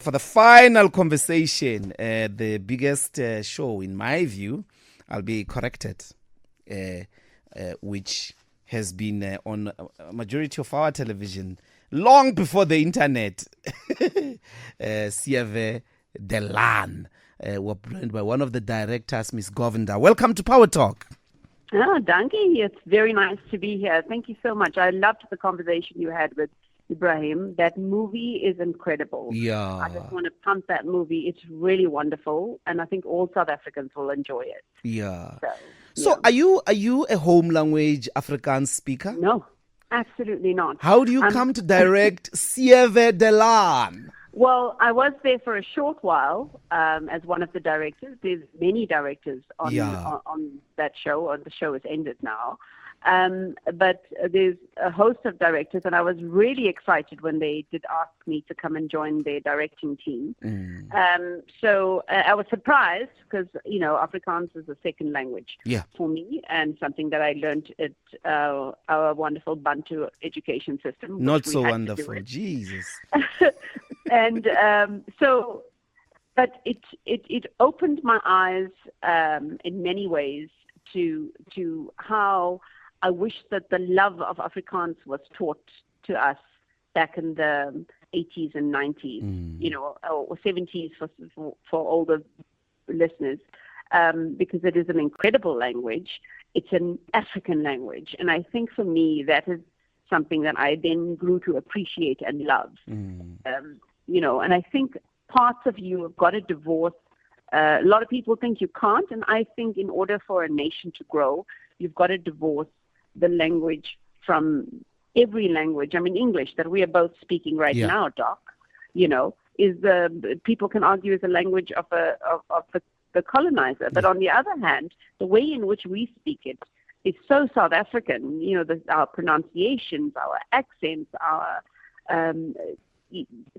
For the final conversation, the biggest show, in my view, I'll be corrected, which has been on a majority of our television long before the internet. Sieve de Laan. We're joined by one of the directors, Miss Govender. Welcome to Power Talk. Oh, Danke. It's very nice to be here. Thank you so much. I loved the conversation you had with Ibrahim. That movie is incredible. Yeah. I just want to pump that movie. It's really wonderful, and I think all South Africans will enjoy it. Yeah. So are you a home language Afrikaans speaker? No, absolutely not. How do you come to direct Sieve de Laan? Well, I was there for a short while as one of the directors. There's many directors on that show, or the show has ended now. But there's a host of directors, and I was really excited when they did ask me to come and join their directing team. So I was surprised because, Afrikaans is a second language for me, and something that I learned at our wonderful Bantu education system. Not so wonderful, Jesus. And but it opened my eyes in many ways to how I wish that the love of Afrikaans was taught to us back in the 80s and 90s, or 70s for older listeners, because it is an incredible language. It's an African language. And I think for me, that is something that I then grew to appreciate and love. And I think parts of you have got to divorce. A lot of people think you can't, and I think in order for a nation to grow, you've got to divorce the language from every language. I mean, English that we are both speaking right now, Doc, is people can argue is a language of the colonizer. But on the other hand, the way in which we speak it is so South African. Our pronunciations, our accents,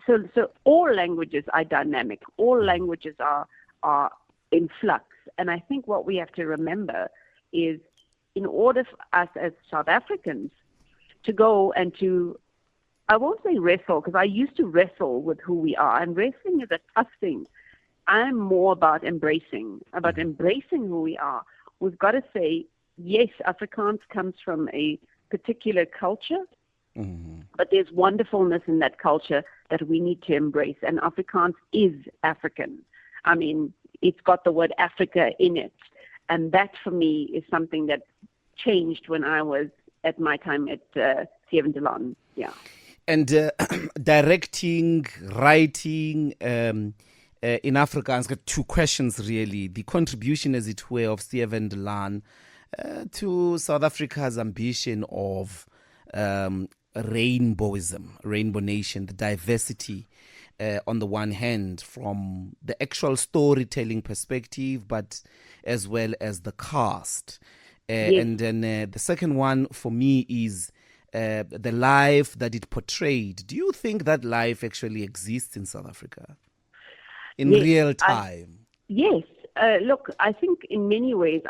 so all languages are dynamic. All languages are in flux. And I think what we have to remember is, in order for us as South Africans to go and to, I won't say wrestle, because I used to wrestle with who we are, and wrestling is a tough thing. I'm more about embracing who we are. We've got to say, yes, Afrikaans comes from a particular culture, but there's wonderfulness in that culture that we need to embrace, and Afrikaans is African. I mean, it's got the word Africa in it. And that, for me, is something that changed when I was at my time at Sieve de Laan. Yeah. And directing, writing in Afrikaans, got two questions, really. The contribution, as it were, of Sieve de Laan to South Africa's ambition of rainbowism, rainbow nation, the diversity on the one hand from the actual storytelling perspective, but as well as the cast. And then the second one for me is the life that it portrayed. Do you think that life actually exists in South Africa in real time? Yes. Look, I think in many ways,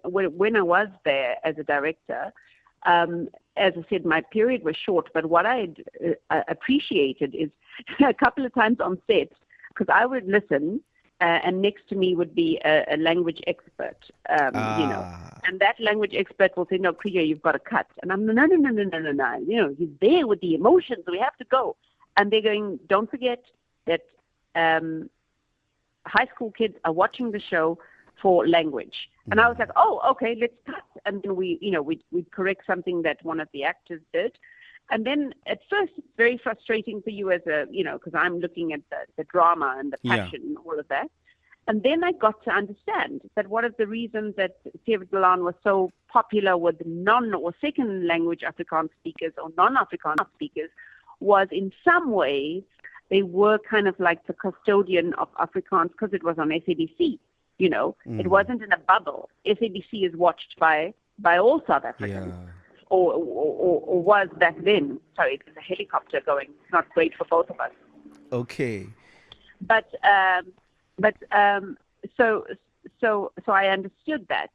when I was there as a director, as I said, my period was short, but what I appreciated is a couple of times on set, because I would listen, and next to me would be a language expert, and that language expert will say, "No, Krijay, you've got to cut," and I'm no, he's there with the emotions, we have to go, and they're going, "Don't forget that high school kids are watching the show for language." And I was like, "Oh, okay, let's cut." And then we'd correct something that one of the actors did. And then at first it's very frustrating for you as because I'm looking at the drama and the passion and all of that. And then I got to understand that one of the reasons that Sieve de Laan was so popular with non- or second language Afrikaans speakers or non-Afrikaans speakers was, in some ways, they were kind of like the custodian of Afrikaans because it was on SABC. It wasn't in a bubble. SABC is watched by all South Africans, or was back then. Sorry, there's a helicopter going. It's not great for both of us. Okay. But so I understood that,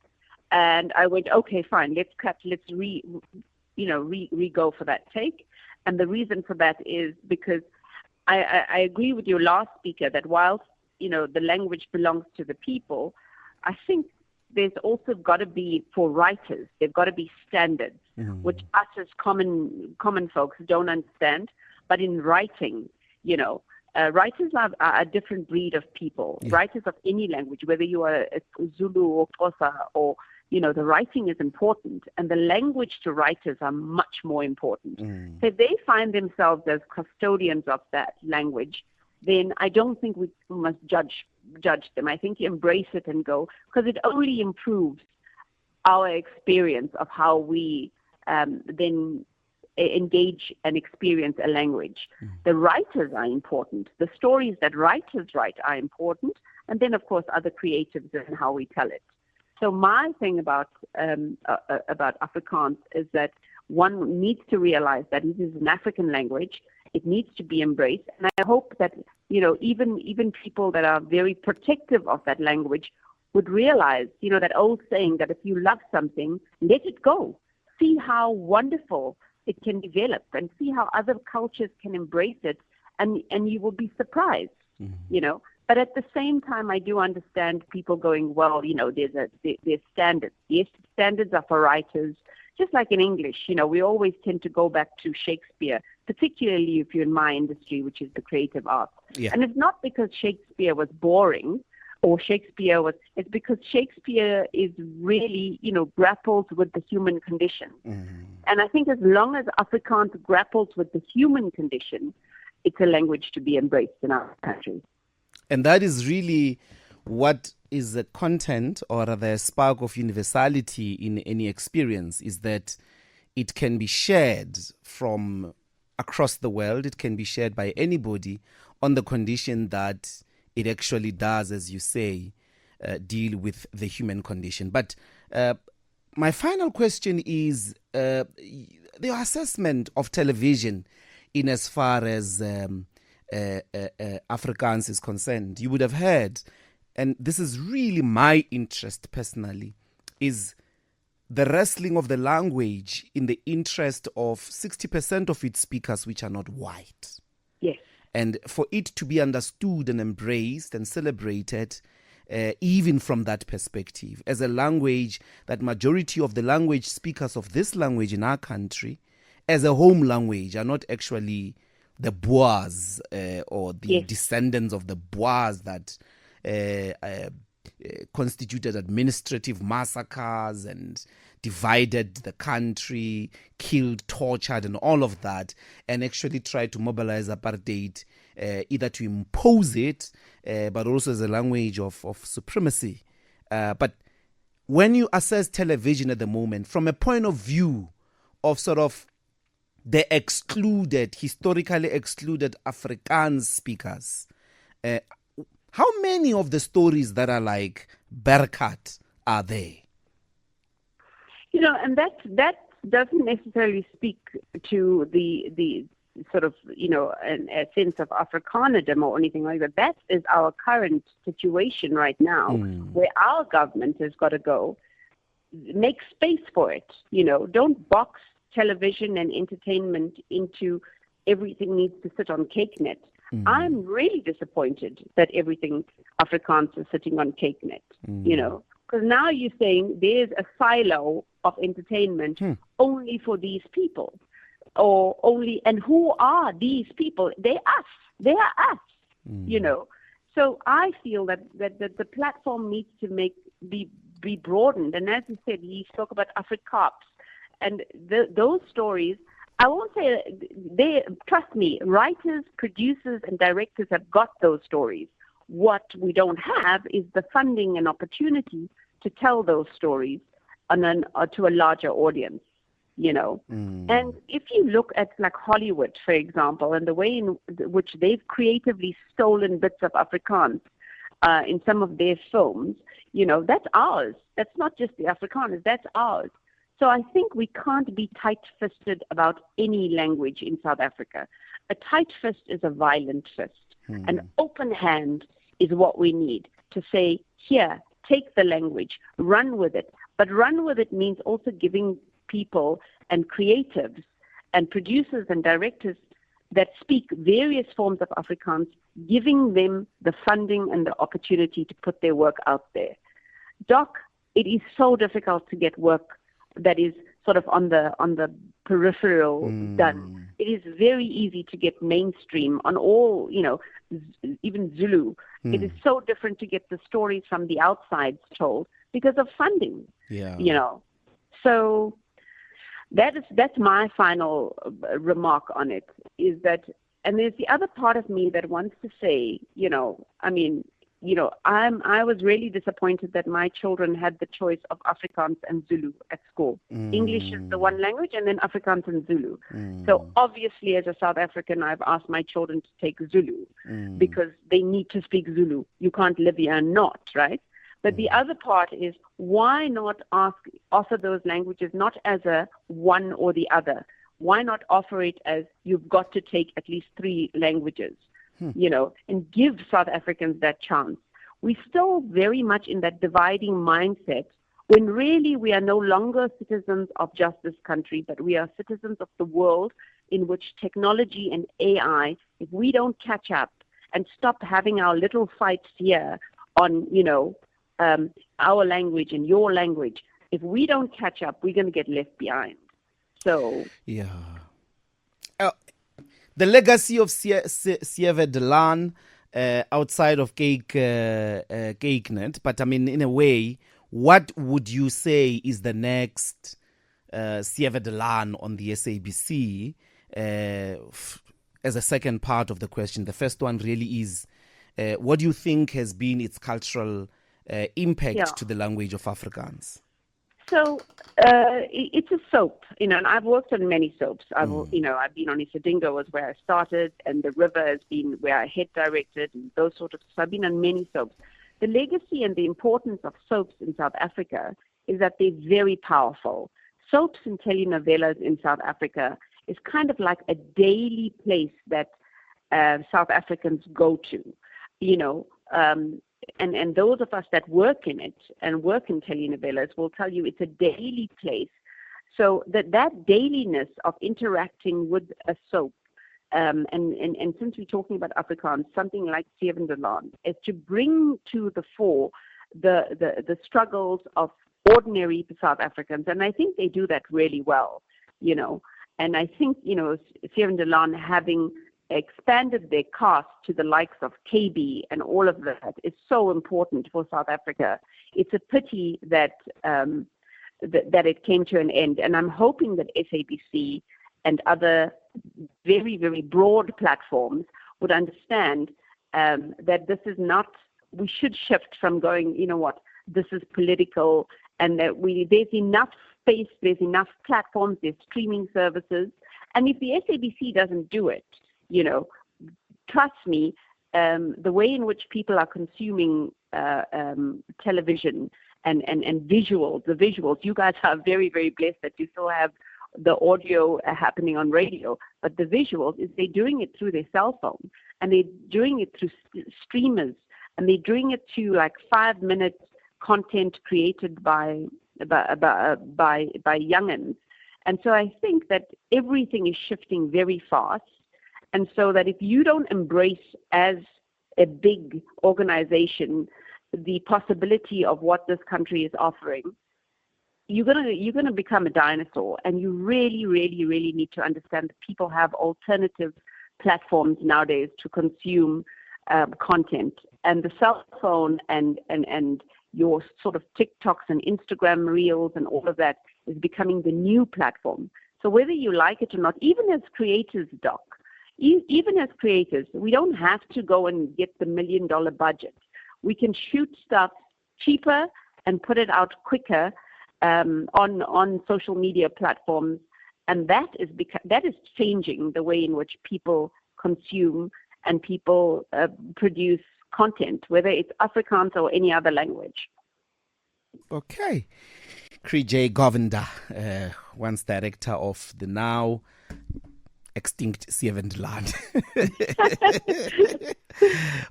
and I went, okay, fine, let's cut, let's re-go for that take. And the reason for that is because I agree with your last speaker that whilst, the language belongs to the people, I think there's also got to be, for writers, there've got to be standards, which us as common folks don't understand. But in writing, writers are a different breed of people. Yeah. Writers of any language, whether you are a Zulu or Xhosa, or the writing is important, and the language to writers are much more important. So if they find themselves as custodians of that language, then I don't think we must judge them. I think you embrace it and go, because it only improves our experience of how we then engage and experience a language. The writers are important. The stories that writers write are important, and then of course other creatives and how we tell it. So my thing about Afrikaans is that one needs to realize that it is an African language. It needs to be embraced, and I hope that even people that are very protective of that language would realize that old saying that if you love something, let it go. See how wonderful it can develop, and see how other cultures can embrace it, and you will be surprised. But at the same time, I do understand people going, well, there's standards. Yes, standards are for writers. Just like in English, we always tend to go back to Shakespeare, particularly if you're in my industry, which is the creative arts. Yeah. And it's not because Shakespeare was boring or it's because Shakespeare is really, grapples with the human condition. And I think as long as Afrikaans grapples with the human condition, it's a language to be embraced in our country. And that is really what is the content or the spark of universality in any experience, is that it can be shared from across the world. It can be shared by anybody on the condition that it actually does, as you say, deal with the human condition. But my final question is the assessment of television in as far as Afrikaans is concerned. You would have heard, and this is really my interest personally, is the wrestling of the language in the interest of 60% of its speakers which are not white. Yes. And for it to be understood and embraced and celebrated, even from that perspective, as a language that majority of the language speakers of this language in our country, as a home language, are not actually the Boers or the descendants of the Boers that constituted administrative massacres and divided the country, killed, tortured, and all of that, and actually tried to mobilize apartheid, either to impose it, but also as a language of supremacy. But when you assess television at the moment, from a point of view of sort of the historically excluded Afrikaans speakers, how many of the stories that are like Berkat are there? And that doesn't necessarily speak to the sort of, a sense of Afrikanerdom or anything like that. That is our current situation right now, where our government has got to go make space for it. Don't box television and entertainment into everything needs to sit on CakeNet. I'm really disappointed that everything Afrikaans is sitting on CakeNet, because now you're saying there's a silo of entertainment only for these people, and who are these people? They are us, So I feel that the platform needs to be broadened. And as you said, you spoke about Afrikaans, and those stories, I won't say trust me, writers, producers, and directors have got those stories. What we don't have is the funding and opportunity to tell those stories to a larger audience, And if you look at like Hollywood, for example, and the way in which they've creatively stolen bits of Afrikaans in some of their films, that's ours. That's not just the Afrikaners, that's ours. So I think we can't be tight-fisted about any language in South Africa. A tight fist is a violent fist. An open hand is what we need to say, here, take the language, run with it. But run with it means also giving people and creatives and producers and directors that speak various forms of Afrikaans, giving them the funding and the opportunity to put their work out there. Doc, it is so difficult to get work that is sort of on the peripheral done. It is very easy to get mainstream on all, even Zulu. It is so different to get the stories from the outside told because of funding. Yeah. So that's my final remark on it, is that, and there's the other part of me that wants to say, I was really disappointed that my children had the choice of Afrikaans and Zulu at school. English is the one language, and then Afrikaans and Zulu. So obviously, as a South African, I've asked my children to take Zulu because they need to speak Zulu. You can't live here and not, right? But the other part is, why not offer those languages not as a one or the other? Why not offer it as you've got to take at least 3 languages? And give South Africans that chance. We're still very much in that dividing mindset when really we are no longer citizens of just this country, but we are citizens of the world in which technology and AI, if we don't catch up and stop having our little fights here on, our language and your language, if we don't catch up, we're going to get left behind. So, yeah. The legacy of Laan outside of Cakenet, but I mean, in a way, what would you say is the next Laan on the SABC? As a second part of the question, the first one really is, what do you think has been its cultural impact to the language of Afrikaans? So it's a soap, and I've worked on many soaps. I've been on Isidingo was where I started, and The River has been where I head directed, and those sort of. So I've been on many soaps. The legacy and the importance of soaps in South Africa is that they're very powerful. Soaps and telenovelas in South Africa is kind of like a daily place that South Africans go to, And those of us that work in it and work in telenovelas will tell you it's a daily place. So that dailiness of interacting with a soap, and since we're talking about Afrikaans, something like Laan is to bring to the fore the struggles of ordinary South Africans, and I think they do that really well, And I think Laan having expanded their cast to the likes of KB and all of that is so important for South Africa. It's a pity that that it came to an end, and I'm hoping that SABC and other very, very broad platforms would understand that this is not. We should shift from going, this is political, and that there's enough space, there's enough platforms, there's streaming services, and if the SABC doesn't do it, trust me, the way in which people are consuming television and visuals, the visuals, you guys are very, very blessed that you still have the audio happening on radio, but the visuals is they're doing it through their cell phone, and they're doing it through streamers, and they're doing it to like 5-minute content created by youngins. And so I think that everything is shifting very fast. And so that if you don't embrace as a big organization the possibility of what this country is offering, you're gonna become a dinosaur. And you really, really, really need to understand that people have alternative platforms nowadays to consume content. And the cell phone and your sort of TikToks and Instagram reels and all of that is becoming the new platform. So whether you like it or not, even as creators, Doc, even as creators, we don't have to go and get the $1 million budget. We can shoot stuff cheaper and put it out quicker on social media platforms, and that is changing the way in which people consume and people produce content, whether it's Afrikaans or any other language. Okay. Krijay Govender, once director of the now extinct Laan.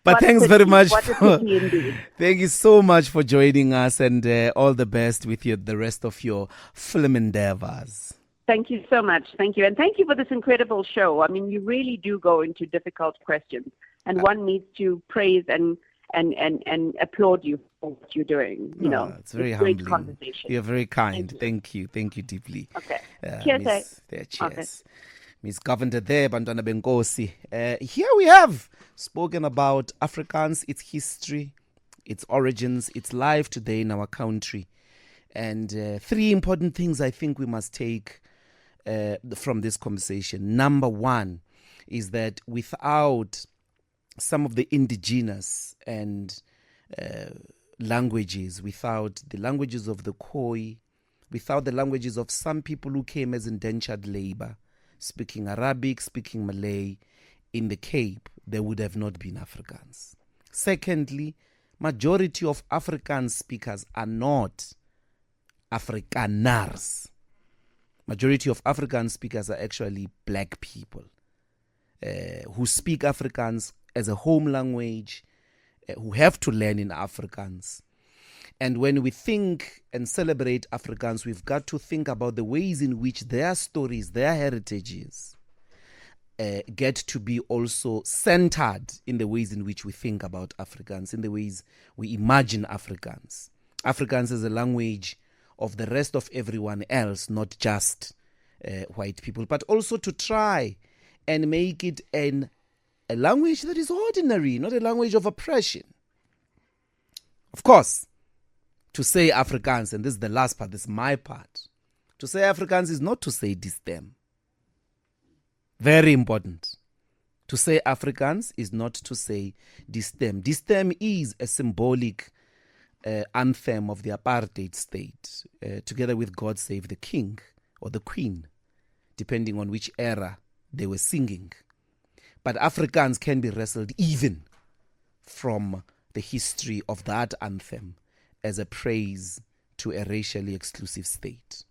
But thanks very much. Thank you so much for joining us, and all the best with the rest of your film endeavors. Thank you so much. Thank you. And thank you for this incredible show. I mean, you really do go into difficult questions, and one needs to praise and applaud you for what you're doing. You know, it's very great humbling. conversation. You're very kind. Thank you. Thank you deeply. Okay. Cheers. Cheers. Okay. Miss Govender there, Bantwana Benkosi. Here we have spoken about Afrikaans, its history, its origins, its life today in our country. And three important things I think we must take from this conversation. Number one is that without some of the indigenous and languages, without the languages of the Khoi, without the languages of some people who came as indentured labor, speaking Arabic, speaking Malay in the Cape, there would have not been Afrikaans. Secondly, majority of Afrikaans speakers are not Afrikaners. Majority of Afrikaans speakers are actually black people who speak Afrikaans as a home language, who have to learn in Afrikaans. And when we think and celebrate Afrikaans, we've got to think about the ways in which their stories, their heritages, get to be also centered in the ways in which we think about Afrikaans, in the ways we imagine Afrikaans. Afrikaans is a language of the rest of everyone else, not just white people, but also to try and make it a language that is ordinary, not a language of oppression. Of course, to say Afrikaans, and this is the last part, this is my part, to say Afrikaans is not to say distem. Very important. To say Afrikaans is not to say distem. Distem is a symbolic anthem of the apartheid state, together with God Save the King or the Queen, depending on which era they were singing. But Afrikaans can be wrestled even from the history of that anthem as a praise to a racially exclusive state.